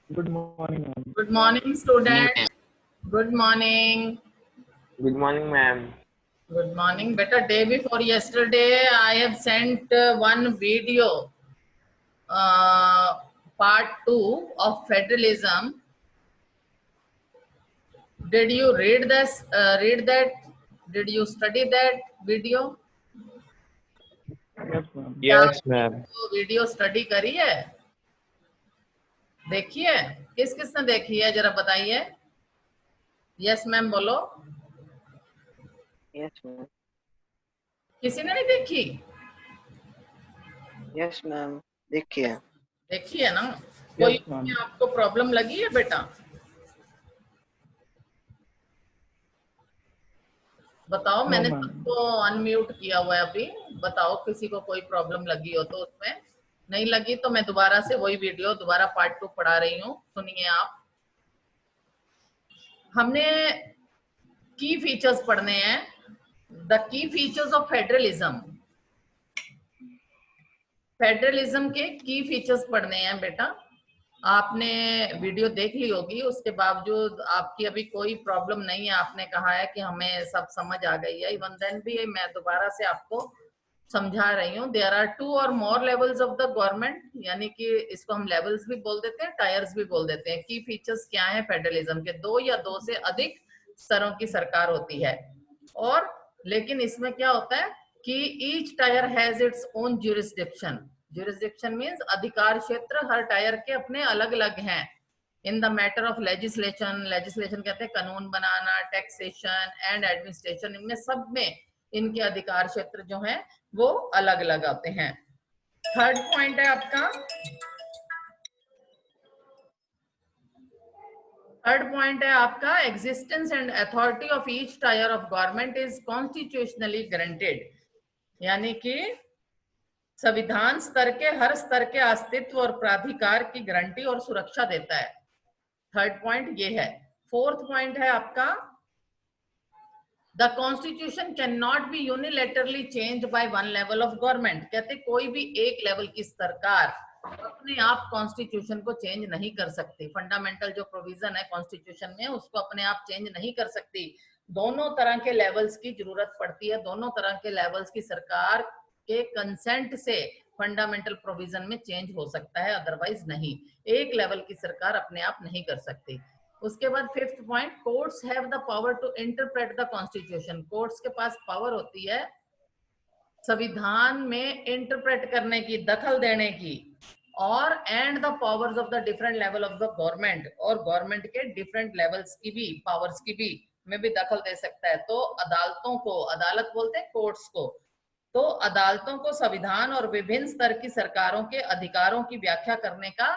Good morning, ma'am. Good morning, student. Good morning. Good morning, ma'am. Good morning. Beta, day before yesterday, I have sent one video, part 2 of federalism. Did you read this? Read that? Did you study that video? Yes, ma'am. क्या Yes, आपने ma'am. वो video study करी है? देखी है? किस किसने देखी है जरा बताइए. यस मैम बोलो. Yes, ma'am. किसी ने नहीं देखी? Yes, ma'am. देखिए. देखी है ना? कोई Yes, ma'am. आपको प्रॉब्लम लगी है बेटा? बताओ. No, मैंने ma'am. सबको अनम्यूट किया हुआ है अभी. बताओ किसी को कोई प्रॉब्लम लगी हो तो. उसमें नहीं लगी तो मैं दोबारा से वही वीडियो दोबारा पार्ट 2 पढ़ा रही हूँ. सुनिए आप. हमने की फीचर्स पढ़ने हैं. The key features of federalism. Federalism के की फीचर्स पढ़ने हैं बेटा. आपने वीडियो देख ली होगी. उसके बावजूद आपकी अभी कोई प्रॉब्लम नहीं है. आपने कहा है कि हमें सब समझ आ गई है. इवन देन भी मैं दोबारा से आपको समझा रही हूँ. देयर आर 2 और मोर लेवल्स ऑफ द गवर्नमेंट. यानी कि इसको हम लेवल्स भी बोल देते हैं, टायर्स भी बोल देते हैं. की फीचर्स क्या है फेडरलिज्म के? 2 या 2 से अधिक स्तरों की सरकार होती है. और लेकिन इसमें क्या होता है कि each tyre has its own jurisdiction. Jurisdiction means अधिकार क्षेत्र. हर टायर के अपने अलग अलग हैं. In the matter of legislation. Legislation कहते हैं कानून बनाना, टैक्सेशन एंड एडमिनिस्ट्रेशन. इनमें सब में इनके अधिकार क्षेत्र जो हैं वो अलग अलग आते हैं. थर्ड पॉइंट है आपका. थर्ड पॉइंट है आपका existence and authority of each tyre of government is constitutionally guaranteed. यानी कि संविधान स्तर के हर स्तर के अस्तित्व और प्राधिकार की गारंटी और सुरक्षा देता है. थर्ड पॉइंट ये है. फोर्थ पॉइंट है आपका the constitution can not be unilaterally change by one level of government. कहते कोई भी एक लेवल की सरकार अपने आप कॉन्स्टिट्यूशन को चेंज नहीं कर सकती. फंडामेंटल जो प्रोविजन है कॉन्स्टिट्यूशन में उसको अपने आप चेंज नहीं कर सकती. दोनों तरह के लेवल्स की जरूरत पड़ती है. दोनों तरह के लेवल्स की सरकार के कंसेंट से फंडामेंटल प्रोविजन में चेंज हो सकता है, अदरवाइज नहीं. एक लेवल की सरकार अपने आप नहीं कर सकती. उसके बाद fifth point, courts have the power to interpret the constitution. Courts के पास पावर होती है संविधान में इंटरप्रेट करने की, दखल देने की. और and the powers of the different level of the government. और गवर्नमेंट के डिफरेंट लेवल्स की भी, पावर्स की भी में भी दखल दे सकता है. तो अदालतों को, अदालत बोलते हैं कोर्ट्स को, तो अदालतों को संविधान और विभिन्न स्तर की सरकारों के अधिकारों की व्याख्या करने का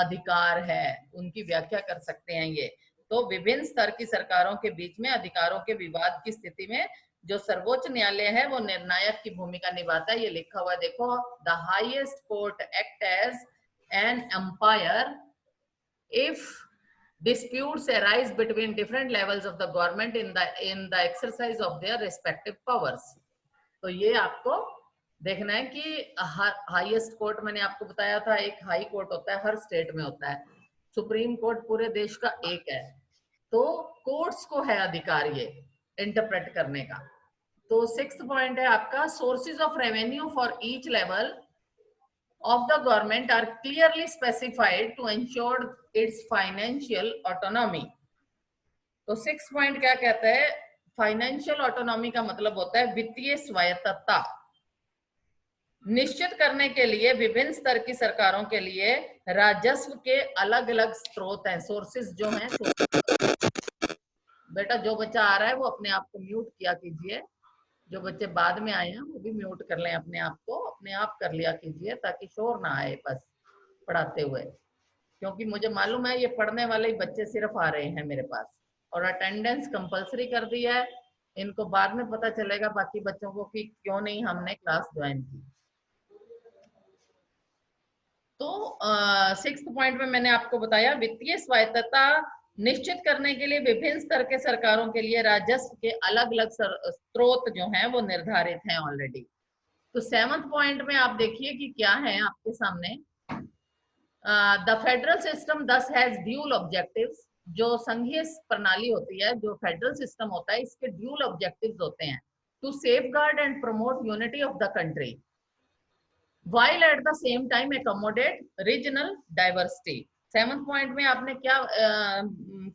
अधिकार है. उनकी व्याख्या कर सकते हैं ये. तो विभिन्न स्तर की सरकारों के बीच में अधिकारों के विवाद की स्थिति में जो सर्वोच्च न्यायालय है वो निर्णायक की भूमिका निभाता है. ये लिखा हुआ देखो, the highest court act as an umpire if disputes arise between different levels of the government in the exercise of their respective powers. तो ये आपको देखना है कि हाईएस्ट कोर्ट मैंने आपको बताया था एक हाई कोर्ट होता है, हर स्टेट में होता है. सुप्रीम कोर्ट पूरे देश का एक है. तो कोर्ट्स को है अधिकार ये इंटरप्रेट करने का. तो सिक्स्थ पॉइंट है आपका sources of revenue for each level of the government are clearly specified to ensure its financial autonomy. तो 6 पॉइंट क्या कहता है? फाइनेंशियल ऑटोनॉमी का मतलब होता है वित्तीय स्वायत्तता. निश्चित करने के लिए विभिन्न स्तर की सरकारों के लिए राजस्व के अलग अलग स्रोत हैं, सोर्सेज जो हैं. बेटा जो बच्चा आ रहा है वो अपने आप को म्यूट किया कीजिए. जो बच्चे बाद में आए हैं वो भी म्यूट कर लें अपने आप को. अपने आप कर लिया कीजिए ताकि शोर ना आए बस पढ़ाते हुए. क्योंकि मुझे मालूम है ये पढ़ने वाले ही बच्चे सिर्फ आ रहे हैं मेरे पास. और अटेंडेंस कंपलसरी कर दी है. इनको बाद में पता चलेगा बाकी बच्चों को कि क्यों नहीं हमने क्लास ज्वाइन की. तो 6th पॉइंट में मैंने आपको बताया वित्तीय स्वायत्तता निश्चित करने के लिए विभिन्न स्तर के सरकारों के लिए राजस्व के अलग अलग स्रोत जो हैं वो निर्धारित हैं ऑलरेडी. तो 7th पॉइंट में आप देखिए कि क्या है आपके सामने. द फेडरल सिस्टम दस हैज ड्यूल ऑब्जेक्टिव्स। जो संघीय प्रणाली होती है, जो फेडरल सिस्टम होता है, इसके ड्यूल ऑब्जेक्टिव्स होते हैं। To safeguard and promote unity of the country while at the same time accommodate regional diversity। 7th point में आपने क्या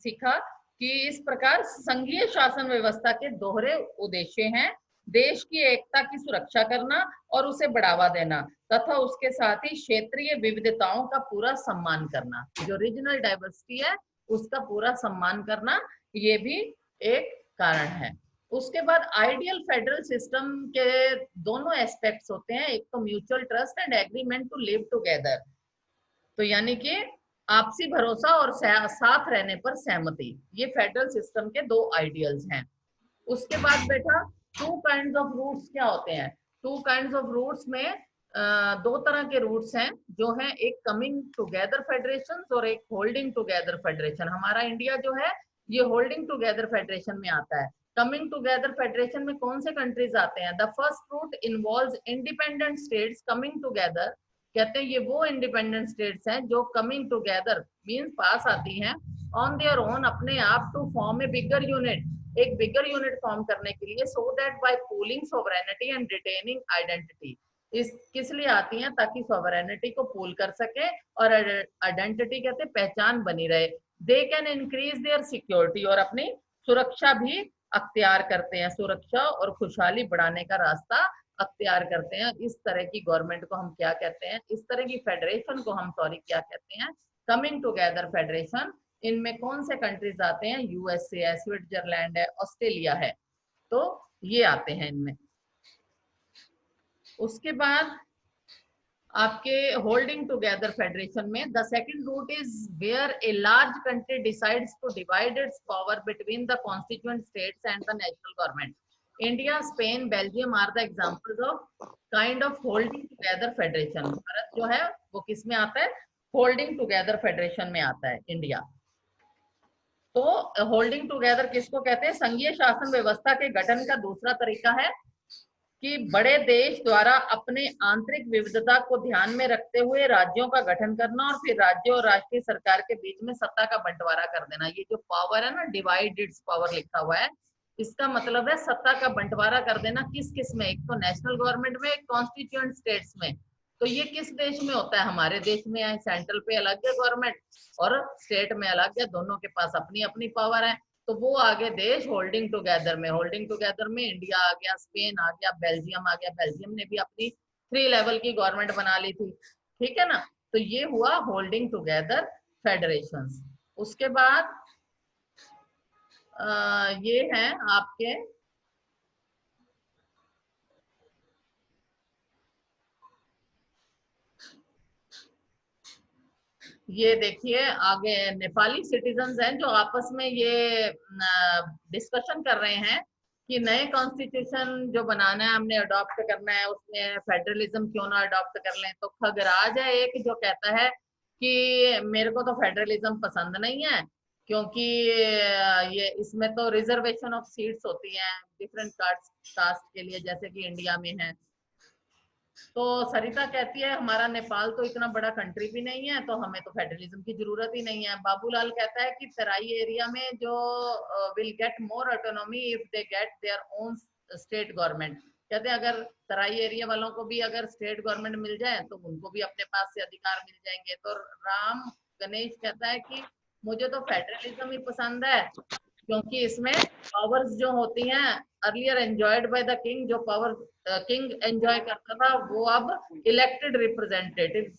सीखा कि इस प्रकार संघीय शासन व्यवस्था के दोहरे उद्देश्य हैं, देश की एकता की सुरक्षा करना और उसे बढ़ावा देना तथा उसके साथ ही क्षेत्रीय विविधताओं का पूरा सम्मान करना। जो रीजनल डाइवर्सिटी है उसका पूरा सम्मान करना, ये भी एक कारण है। उसके बाद आइडियल फेडरल सिस्टम के दोनों एस्पेक्ट्स होते हैं, एक तो mutual trust and agreement to live together. तो यानी कि आपसी भरोसा और साथ रहने पर सहमति, ये फेडरल सिस्टम के दो आइडियल्स हैं। उसके बाद बेटा टू काइंड्स ऑफ रूट्स क्या होते हैं? टू काइंड्स ऑफ रूट्स में दो तरह के रूट्स हैं जो हैं, एक कमिंग टुगेदर फेडरेशन और एक होल्डिंग टुगेदर फेडरेशन। हमारा इंडिया जो है ये होल्डिंग टुगेदर फेडरेशन में आता है। कमिंग टुगेदर फेडरेशन में कौन से कंट्रीज आते हैं? The first route involves independent states coming together. कहते हैं ये वो इंडिपेंडेंट स्टेट्स हैं जो कमिंग टुगेदर मींस पास आती हैं ऑन देयर ओन, अपने आप, to form a bigger unit, एक बिगर यूनिट फॉर्म करने के लिए, so that by pooling sovereignty and retaining identity. इस किस लिए आती हैं? ताकि सोवरेनिटी को पूल कर सके और आइडेंटिटी कहते हैं पहचान बनी रहे। They can increase their security, और अपनी सुरक्षा भी अख्तियार करते हैं, सुरक्षा और खुशहाली बढ़ाने का रास्ता अख्तियार करते हैं। इस तरह की गवर्नमेंट को हम क्या कहते हैं? इस तरह की फेडरेशन को हम क्या कहते हैं? Coming together federation. इनमें कौन से कंट्रीज आते हैं? यूएसए है, स्विट्जरलैंड है, ऑस्ट्रेलिया है, तो ये आते हैं इनमें। उसके बाद आपके होल्डिंग टुगेदर फेडरेशन में the second route is where a large country decides to divide its power between the constituent states and the national government. India, Spain, Belgium are the examples of kind of holding together federation. भारत जो है वो किस में आता है? Holding together federation में आता है इंडिया। तो होल्डिंग टुगेदर किसको कहते हैं? संघीय शासन व्यवस्था के गठन का दूसरा तरीका है कि बड़े देश द्वारा अपने आंतरिक विविधता को ध्यान में रखते हुए राज्यों का गठन करना और फिर राज्य और राष्ट्रीय सरकार के बीच में सत्ता का बंटवारा कर देना। ये जो पावर है ना, डिवाइड इट्स पावर लिखा हुआ है, इसका मतलब है सत्ता का बंटवारा कर देना। किस किस में? एक तो नेशनल गवर्नमेंट में, एक कॉन्स्टिट्यूएंट स्टेट्स में। तो ये किस देश में होता है? हमारे देश में है। सेंट्रल पे अलग है गवर्नमेंट और स्टेट में अलग है, दोनों के पास अपनी अपनी पावर है। तो वो आगे देश होल्डिंग टुगेदर में, होल्डिंग टुगेदर में इंडिया आ गया, स्पेन आ गया, बेल्जियम आ गया। बेल्जियम ने भी अपनी 3 लेवल की गवर्नमेंट बना ली थी, ठीक है ना। तो ये हुआ होल्डिंग टुगेदर फेडरेशन। उसके बाद ये हैं आपके ये देखिए आगे नेपाली सिटीजन्स हैं जो आपस में ये डिस्कशन कर रहे हैं कि नए कॉन्स्टिट्यूशन जो बनाना है, हमने अडॉप्ट करना है, उसमें फेडरलिज्म क्यों ना अडॉप्ट कर लें। तो खगराज है एक जो कहता है कि मेरे को तो फेडरलिज्म पसंद नहीं है, क्योंकि ये इसमें तो रिजर्वेशन ऑफ सीट्स होती हैं डिफरेंट कास्ट के लिए, जैसे कि इंडिया में है। तो सरिता कहती है हमारा नेपाल तो इतना बड़ा कंट्री भी नहीं है, तो हमें तो फेडरलिज्म की जरूरत ही नहीं है। बाबूलाल कहता है कि तराई एरिया में जो will get more autonomy if they get their own state government. कहते हैं अगर तराई एरिया वालों को भी अगर स्टेट गवर्नमेंट मिल जाए तो उनको भी अपने पास से अधिकार मिल जाएंगे। तो राम गणेश कहता है कि मुझे तो फेडरलिज्म ही पसंद है, क्योंकि इसमें पावर्स जो होती हैं earlier enjoyed by the king, जो पावर किंग एंजॉय करता था वो अब इलेक्टेड रिप्रेजेंटेटिव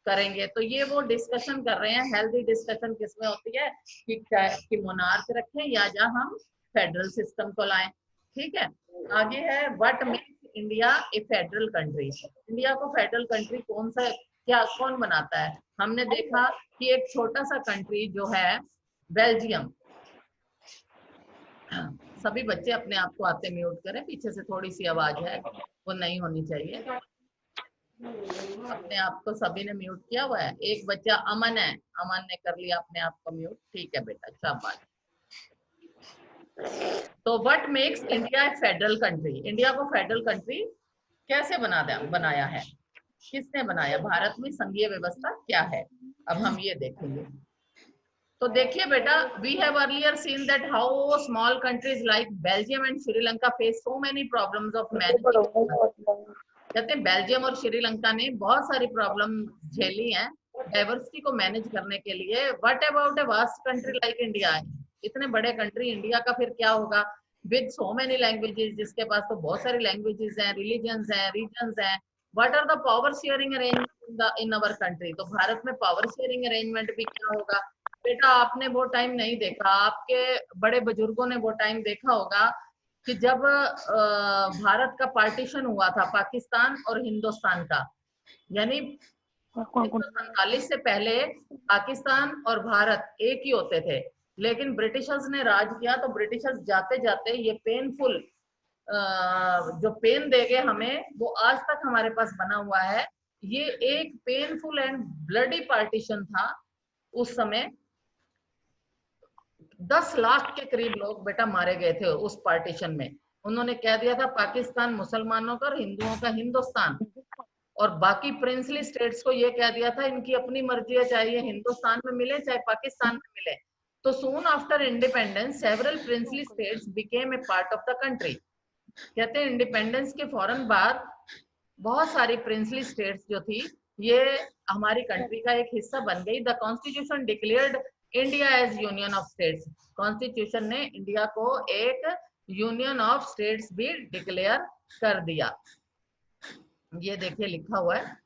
करेंगे। तो ये वो डिस्कशन कर रहे हैं। हेल्दी डिस्कशन किसमें होती है कि मोनार्क रखें या हम फेडरल सिस्टम को लाएं, ठीक है। आगे है what makes India A federal country. India को फेडरल कंट्री कौन बनाता है? हमने देखा कि एक छोटा सा कंट्री जो है बेल्जियम, सभी बच्चे अपने आप को आते म्यूट करें, पीछे से थोड़ी सी आवाज है वो नहीं होनी चाहिए। अपने आप को सभी ने म्यूट किया हुआ है। एक बच्चा अमन है, अमन ने कर लिया अपने आप को म्यूट, ठीक है बेटा, शाबाश। तो what makes India A federal country, India को फेडरल कंट्री कैसे बनाया है? किसने बनाया? भारत में संघीय व्यवस्था क्या है, अब हम ये देखेंगे। तो देखिए बेटा, we have earlier seen that how small countries like Belgium and Sri Lanka face so many problems of managing. कहते हैं बेल्जियम और श्रीलंका ने बहुत सारी प्रॉब्लम झेली हैं डाइवर्सिटी को मैनेज करने के लिए। What about a vast country like India? इतने बड़े कंट्री इंडिया का फिर क्या होगा? विद सो मेनी लैंग्वेजेस, जिसके पास तो बहुत सारी लैंग्वेजेस हैं, रिलीजन्स हैं, रीजन्स हैं। What are the power sharing arrangement in our country? तो भारत में पावर शेयरिंग अरेंजमेंट भी क्या होगा? बेटा आपने वो टाइम नहीं देखा, आपके बड़े बुजुर्गों ने वो टाइम देखा होगा कि जब भारत का पार्टीशन हुआ था पाकिस्तान और हिंदुस्तान का, यानी 1947 से पहले पाकिस्तान और भारत एक ही होते थे, लेकिन ब्रिटिशर्स ने राज किया। तो ब्रिटिशर्स जाते जाते ये पेनफुल जो पेन देंगे हमें, वो आज तक हमारे पास बना हुआ है। ये एक पेनफुल एंड ब्लडी पार्टीशन था। उस समय 10 लाख के करीब लोग बेटा मारे गए थे उस पार्टीशन में। उन्होंने कह दिया था पाकिस्तान मुसलमानों का और हिंदुओं का हिंदुस्तान, और बाकी प्रिंसली स्टेट्स को ये कह दिया था इनकी अपनी मर्जी है, चाहे ये हिंदुस्तान में मिले चाहे पाकिस्तान में मिले। तो soon after independence several princely states became a part of the country. कहते हैं इंडिपेंडेंस के फौरन बाद बहुत सारी प्रिंसली स्टेट्स जो थी ये हमारी कंट्री का एक हिस्सा बन गई। The constitution declared India as union of states. Constitution ने इंडिया को एक यूनियन ऑफ स्टेट्स भी डिक्लेयर कर दिया। ये देखिए लिखा हुआ है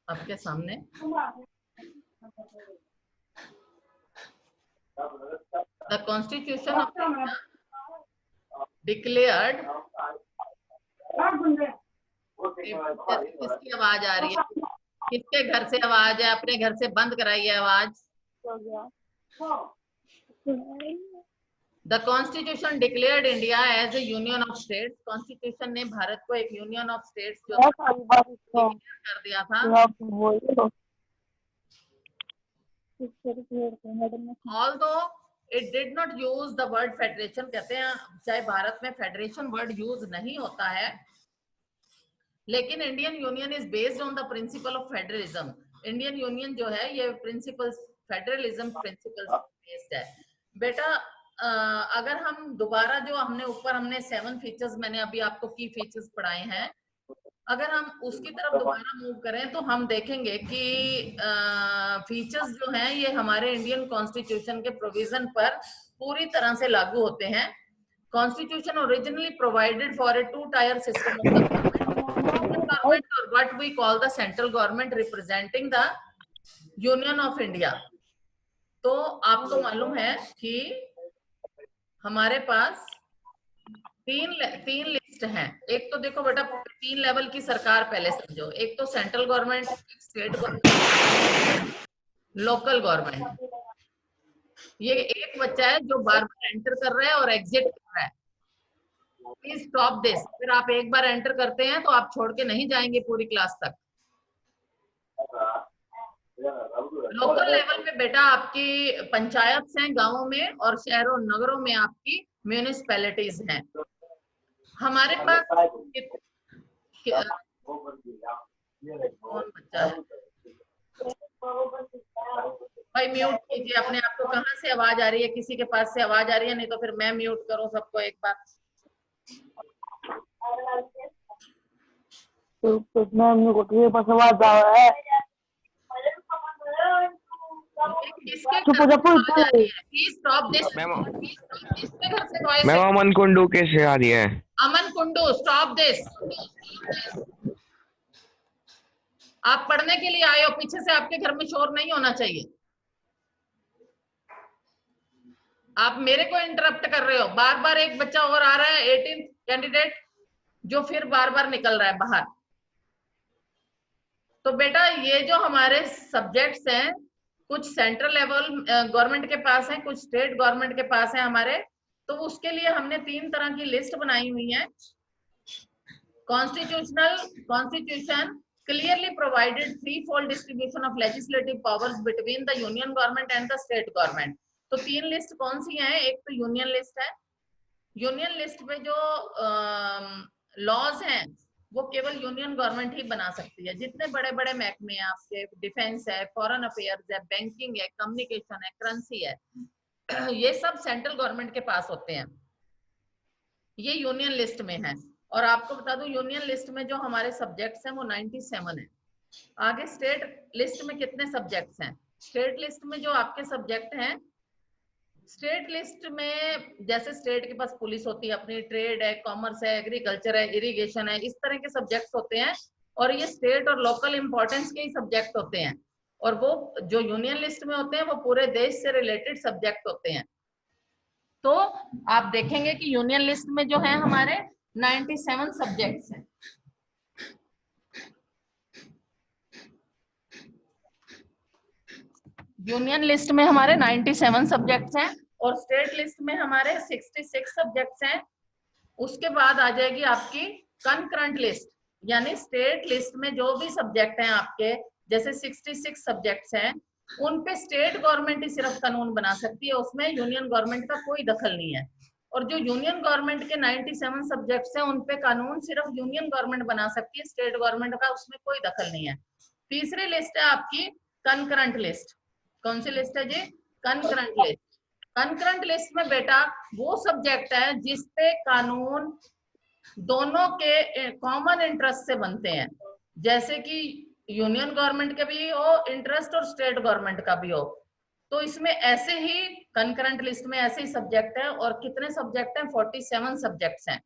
आपके सामने। The constitution of India declared. किसकी आवाज आ रही है? किसके घर से आवाज है? अपने घर से बंद कराइए आवाज। The constitution declared India as a union of states. Constitution ने भारत को एक यूनियन ऑफ स्टेट्स जो कर दिया था। Although it did not use the word federation. कहते हैं चाहे भारत में फेडरेशन वर्ड यूज नहीं होता है, लेकिन Indian union is based on the principle of federalism. Indian union जो है ये प्रिंसिपल्स फेडरलिज्म प्रिंसिपल्स बेस्ड है। बेटा अगर हम दोबारा जो हमने 7 फीचर्स, मैंने अभी आपको की फीचर्स पढ़ाए हैं, अगर हम उसकी तरफ दोबारा मूव करें तो हम देखेंगे कि फीचर्स जो हैं ये हमारे इंडियन कॉन्स्टिट्यूशन के प्रोविजन पर पूरी तरह से लागू होते हैं। Constitution originally provided for a 2-tier system of government और what we call the central government representing the union of India. तो आपको मालूम है कि हमारे पास तीन लिस्ट हैं। एक तो देखो बेटा 3 लेवल की सरकार पहले समझो। एक तो central government, state government, local government. ये एक बच्चा है जो बार बार एंटर कर रहा है और एग्जिट कर रहा है। Please stop this. फिर आप एक बार एंटर करते हैं तो आप छोड़ के नहीं जाएंगे पूरी क्लास तक। लोकल लेवल पे बेटा आपकी पंचायत हैं गांवों में, और शहरों नगरों में आपकी म्यूनिसिपैलिटीज हैं। हमारे पास कौन बच्चा है भाई? म्यूट कीजिए अपने आप को। कहाँ से आवाज आ रही है? किसी के पास से आवाज आ रही है? नहीं तो फिर मैं म्यूट करूं सबको एक बार। मैम अमन कुंडू कैसे आ रही है? अमन कुंडू स्टॉप दिस। आप पढ़ने के लिए आए हो, पीछे से आपके घर में शोर नहीं होना चाहिए। आप मेरे को इंटरप्ट कर रहे हो। बार बार एक बच्चा और आ रहा है 18th कैंडिडेट जो फिर बार बार निकल रहा है बाहर। तो बेटा ये जो हमारे सब्जेक्ट्स हैं, कुछ सेंट्रल लेवल गवर्नमेंट के पास है, कुछ स्टेट गवर्नमेंट के पास है हमारे। तो उसके लिए हमने 3 तरह की लिस्ट बनाई हुई है। Constitution clearly provided 3-fold distribution of legislative powers between the union government and the state government. तो 3 लिस्ट कौन सी हैं? एक तो यूनियन लिस्ट है। यूनियन लिस्ट पे जो लॉज हैं वो केवल यूनियन गवर्नमेंट ही बना सकती है। जितने बड़े बड़े महकमे हैं आपके, डिफेंस है, फॉरेन अफेयर्स है, बैंकिंग है, कम्युनिकेशन है, करेंसी है, ये सब सेंट्रल गवर्नमेंट के पास होते हैं। ये यूनियन लिस्ट में है। और आपको बता दूं यूनियन लिस्ट में जो हमारे सब्जेक्ट्स हैं वो 97 है। आगे स्टेट लिस्ट में कितने सब्जेक्ट्स हैं? स्टेट लिस्ट में जो आपके सब्जेक्ट हैं, स्टेट लिस्ट में जैसे स्टेट के पास पुलिस होती है अपनी, ट्रेड है, कॉमर्स है, एग्रीकल्चर है, इरिगेशन है, इस तरह के सब्जेक्ट्स होते हैं। और ये स्टेट और लोकल इंपॉर्टेंस के ही सब्जेक्ट होते हैं। और वो जो यूनियन लिस्ट में होते हैं वो पूरे देश से रिलेटेड सब्जेक्ट होते हैं। तो आप देखेंगे कि यूनियन लिस्ट में जो है हमारे 97 सब्जेक्ट्स हैं। यूनियन लिस्ट में हमारे 97 सब्जेक्ट्स हैं और स्टेट लिस्ट में हमारे 66 सब्जेक्ट्स हैं। उसके बाद आ जाएगी आपकी कंकरेंट लिस्ट, यानी स्टेट लिस्ट में जो भी सब्जेक्ट हैं आपके, जैसे 66 सब्जेक्ट्स हैं, उन पे स्टेट गवर्नमेंट ही सिर्फ कानून बना सकती है, उसमें यूनियन गवर्नमेंट का कोई दखल नहीं है। और जो यूनियन गवर्नमेंट के 97 सब्जेक्ट्स हैं उन पे कानून सिर्फ यूनियन गवर्नमेंट बना सकती है, स्टेट गवर्नमेंट का उसमें कोई दखल नहीं है। तीसरी लिस्ट है आपकी कंकरेंट लिस्ट। कौन सी लिस्ट है जी? Concurrent list. कंकरेंट लिस्ट में बेटा वो सब्जेक्ट है जिसपे कानून दोनों के कॉमन इंटरेस्ट से बनते हैं, जैसे कि यूनियन गवर्नमेंट के भी हो इंटरेस्ट और स्टेट गवर्नमेंट का भी हो। तो इसमें ऐसे ही कंकरेंट लिस्ट में ऐसे ही सब्जेक्ट है। और कितने सब्जेक्ट हैं? 47 सब्जेक्ट्स हैं।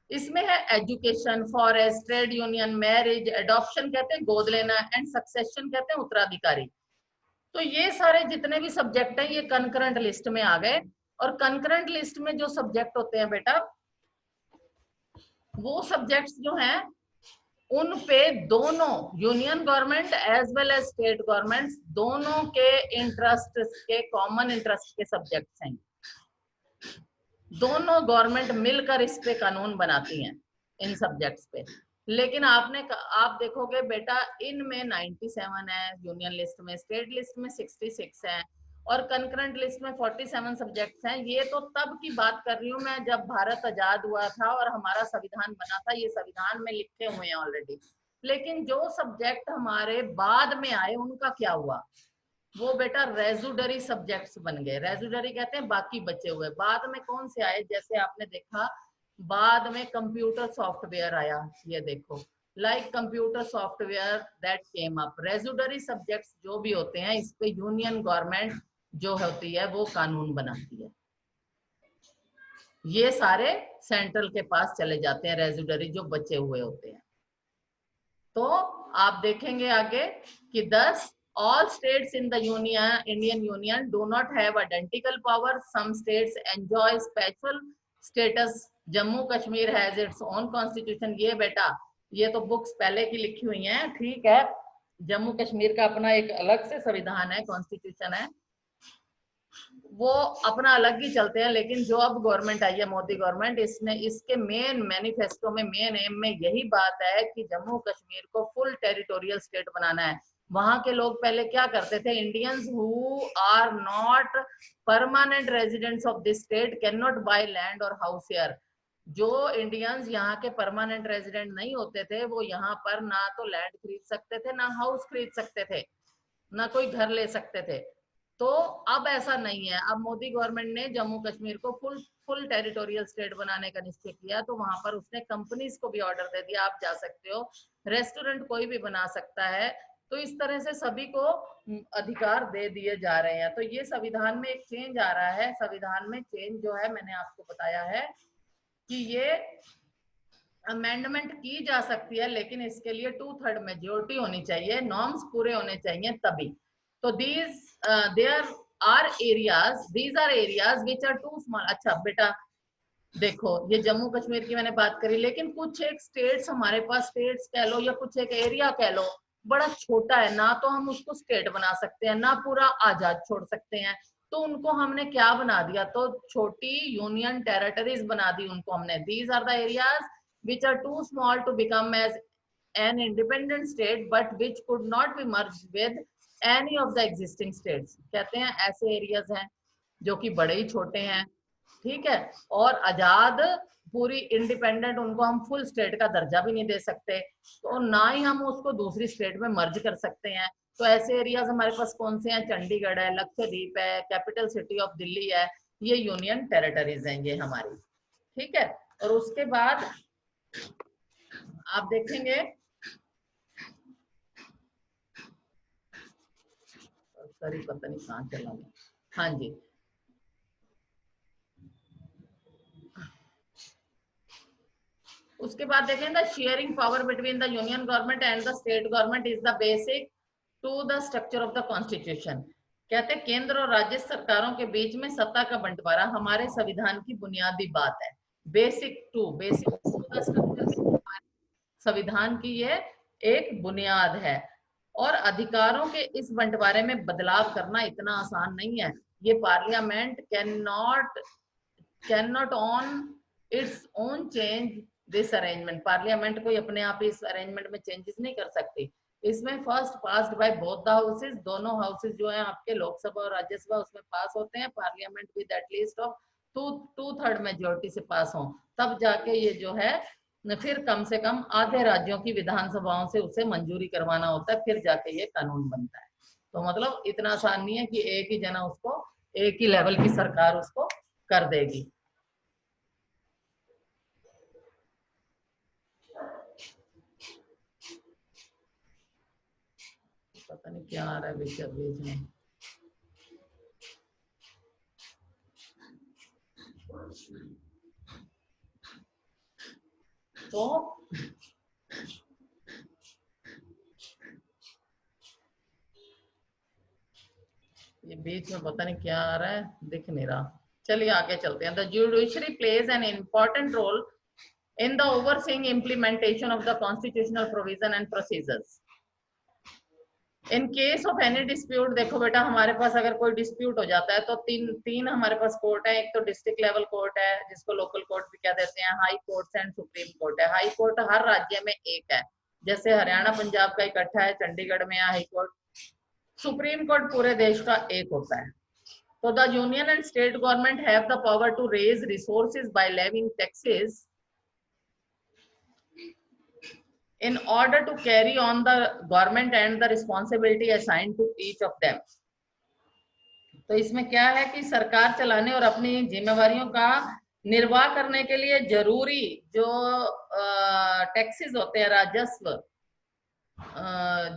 इसमें है education, forest, trade union, marriage, adoption कहते हैं गोद लेना, एंड सक्सेशन कहते हैं उत्तराधिकारी। तो ये सारे जितने भी सब्जेक्ट हैं ये कंकरेंट लिस्ट में आ गए। और कंकरेंट लिस्ट में जो सब्जेक्ट होते हैं बेटा, वो सब्जेक्ट्स जो हैं उन पे दोनों union government as well as state government दोनों के इंटरेस्ट के, कॉमन इंटरेस्ट के सब्जेक्ट्स हैं। दोनों गवर्नमेंट मिलकर इस पे कानून बनाती हैं इन सब्जेक्ट्स पे। लेकिन आप देखोगे बेटा इनमें 97 है यूनियन लिस्ट में, स्टेट लिस्ट में 66 है और कंकरेंट लिस्ट में 47 सब्जेक्ट्स हैं। ये तो तब की बात कर रही हूँ मैं जब भारत आजाद हुआ था और हमारा संविधान बना था, ये संविधान में लिखे हुए हैं ऑलरेडी। लेकिन जो सब्जेक्ट हमारे बाद में आए उनका क्या हुआ? वो बेटा रेजुडरी सब्जेक्ट्स बन गए। रेजुडरी कहते हैं बाकी बचे हुए। बाद में कौन से आए? जैसे आपने देखा बाद में कंप्यूटर सॉफ्टवेयर आया, ये देखो, like computer software that came up. रेजुडरी subjects जो भी होते हैं इस पे यूनियन गवर्नमेंट जो होती है वो कानून बनाती है। ये सारे सेंट्रल के पास चले जाते हैं रेजुडरी जो बचे हुए होते हैं। तो आप देखेंगे आगे कि 10 all states in the Indian Union do not have identical power. Some states enjoy special status. Jammu Kashmir has its own constitution. ये बेटा ये तो बुक्स पहले की लिखी हुई हैं, ठीक है। जम्मू कश्मीर का अपना एक अलग से संविधान है, कॉन्स्टिट्यूशन है, वो अपना अलग ही चलते हैं। लेकिन जो अब गवर्नमेंट आई है, मोदी गवर्नमेंट, इसने इसके मेन मैनिफेस्टो में, मेन एम में यही बात है कि जम्मू कश्मीर को फुल टेरिटोरियल स्टेट बनाना है। वहां के लोग पहले क्या करते थे? Indians who are not permanent residents of this state can not buy land और हाउस हियर। जो इंडियंस यहाँ के परमानेंट रेजिडेंट नहीं होते थे वो यहाँ पर ना तो लैंड खरीद सकते थे, ना हाउस खरीद सकते थे, ना कोई घर ले सकते थे। तो अब ऐसा नहीं है। अब मोदी गवर्नमेंट ने जम्मू कश्मीर को फुल टेरिटोरियल स्टेट बनाने का निश्चय किया, तो वहां पर उसने कंपनीज को भी ऑर्डर दे दिया, आप जा सकते हो, रेस्टोरेंट कोई भी बना सकता है। तो इस तरह से सभी को अधिकार दे दिए जा रहे हैं। तो ये संविधान में एक चेंज आ रहा है। संविधान में चेंज जो है मैंने आपको बताया है कि ये अमेंडमेंट की जा सकती है, लेकिन इसके लिए 2/3 मेजोरिटी होनी चाहिए, नॉर्म्स पूरे होने चाहिए तभी। तो there are areas which are too small. अच्छा बेटा देखो, ये जम्मू कश्मीर की मैंने बात करी, लेकिन कुछ एक स्टेट्स हमारे पास, स्टेट्स कह लो या कुछ एक एरिया कह लो, बड़ा छोटा है ना, तो हम उसको स्टेट बना सकते हैं ना पूरा आजाद छोड़ सकते हैं। तो उनको हमने क्या बना दिया? तो छोटी यूनियन टेरिटरीज बना दी उनको हमने। These are the areas which are too small to become as an independent state but which could not be merged with any of the existing states। कहते हैं ऐसे एरियाज हैं जो कि बड़े ही छोटे हैं, ठीक है, और आजाद पूरी इंडिपेंडेंट, उनको हम फुल स्टेट का दर्जा भी नहीं दे सकते, तो ना ही हम उसको दूसरी स्टेट में मर्ज कर सकते हैं। तो ऐसे एरियाज हमारे पास कौन से हैं? चंडीगढ़ है, लक्षद्वीप है, कैपिटल सिटी ऑफ दिल्ली है, ये यूनियन टेरिटरीज हैं ये हमारी। ठीक है, और उसके बाद आप देखेंगे, सॉरी पता नहीं कहाँ चला मैं, हाँ जी, उसके बाद देखें the sharing power between the union government and the state government is the basic to the structure of the constitution. कहते हैं केंद्र और राज्य सरकारों के बीच में सत्ता का बंटवारा हमारे संविधान की बुनियादी बात है। बेसिक संविधान की ये एक बुनियाद है, और अधिकारों के इस बंटवारे में बदलाव करना इतना आसान नहीं है। ये parliament can not on its own change this arrangement. Parliament कोई अपने आप इस अरेंजमेंट में चेंजेस नहीं कर सकती। इसमें first passed by both the houses, दोनों हाउसेस जो है आपके लोकसभा और राज्यसभा उसमें पास होते हैं। Parliament with at least of two third majority से पास हो, तब जाके ये जो है फिर कम से कम आधे राज्यों की विधानसभाओं से उसे मंजूरी करवाना होता है, फिर जाके ये कानून बनता है। तो मतलब इतना आसान नहीं है कि एक ही जना उसको, एक ही लेवल की सरकार उसको कर देगी। पता नहीं क्या आ रहा है बीच में। तो ये बीच में पता नहीं क्या आ रहा है, दिख नहीं रहा। चलिए आगे चलते हैं। The judiciary plays an important role in the overseeing implementation of the constitutional provision and procedures. In case of any dispute, देखो बेटा हमारे पास अगर कोई डिस्प्यूट हो जाता है तो तीन हमारे पास कोर्ट है। एक तो डिस्ट्रिक्ट लेवल कोर्ट है जिसको लोकल कोर्ट भी कह देते हैं, high court and supreme court है। हाई कोर्ट हर राज्य में एक है, जैसे हरियाणा पंजाब का इकट्ठा है, चंडीगढ़ में हाई कोर्ट। सुप्रीम कोर्ट पूरे देश का एक होता है। तो the union and state government have the power to raise resources by levying taxes in order to carry on the government and the responsibility assigned to each of them. तो इसमें क्या है कि सरकार चलाने और अपनी जिम्मेवारियों का निर्वाह करने के लिए जरूरी जो टैक्सेस होते हैं, राजस्व,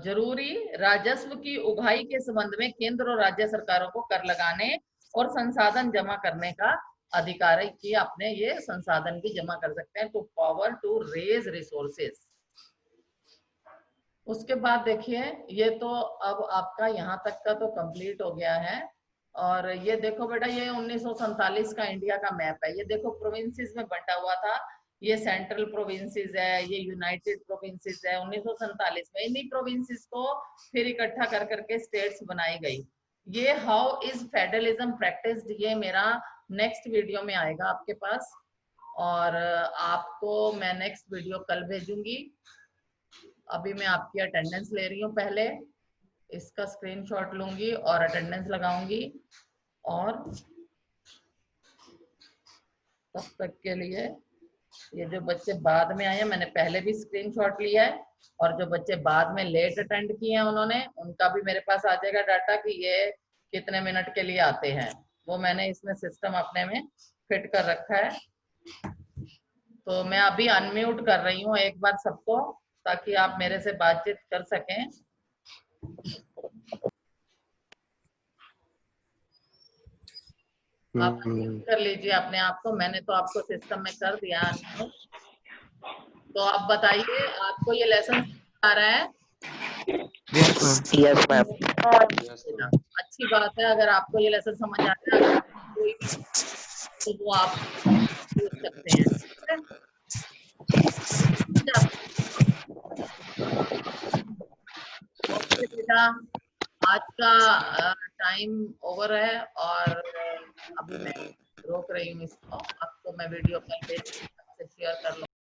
जरूरी राजस्व की उगाही के संबंध में केंद्र और राज्य सरकारों को कर लगाने और संसाधन जमा करने का अधिकार है कि अपने ये संसाधन भी जमा कर सकते हैं। Two power to raise resources. उसके बाद देखिए, ये तो अब आपका यहाँ तक का तो कंप्लीट हो गया है। और ये देखो बेटा, ये 1947 का इंडिया का मैप है। ये देखो प्रोविंसेस में बंटा हुआ था, ये सेंट्रल प्रोविंसेस है, ये यूनाइटेड प्रोविंसेस है। 1947 में इन्हीं प्रोविंसेस को फिर इकट्ठा कर करके स्टेट्स बनाई गई। ये हाउ इज फेडरलिज्म प्रैक्टिस्ड, ये मेरा नेक्स्ट वीडियो में आएगा आपके पास, और आपको मैं नेक्स्ट वीडियो कल भेजूंगी। अभी मैं आपकी अटेंडेंस ले रही हूँ, पहले इसका स्क्रीनशॉट लूंगी और अटेंडेंस लगाऊंगी, और तब तक के लिए ये जो बच्चे बाद में आए हैं मैंने पहले भी स्क्रीनशॉट लिया है, और जो बच्चे बाद में लेट अटेंड किए हैं उन्होंने, उनका भी मेरे पास आ जाएगा डाटा कि ये कितने मिनट के लिए आते हैं। वो मैंने इसमें सिस्टम अपने में फिट कर रखा है। तो मैं अभी अनम्यूट कर रही हूँ एक बार सबको, ताकि आप मेरे से बातचीत कर सकें। आप कर लीजिए अपने आप को, मैंने तो आपको सिस्टम में कर दिया। तो आप बताइए, आपको ये लेसन आ रहा है? Yes ma'am. अच्छी बात है, अगर आपको ये लेसन समझ आता है कोई भी तो वो आप पूछ सकते हैं। ओके बेटा, आज का टाइम ओवर है और अभी मैं रोक रही हूँ इसको। आपको मैं वीडियो कल पे शेयर कर लूँ।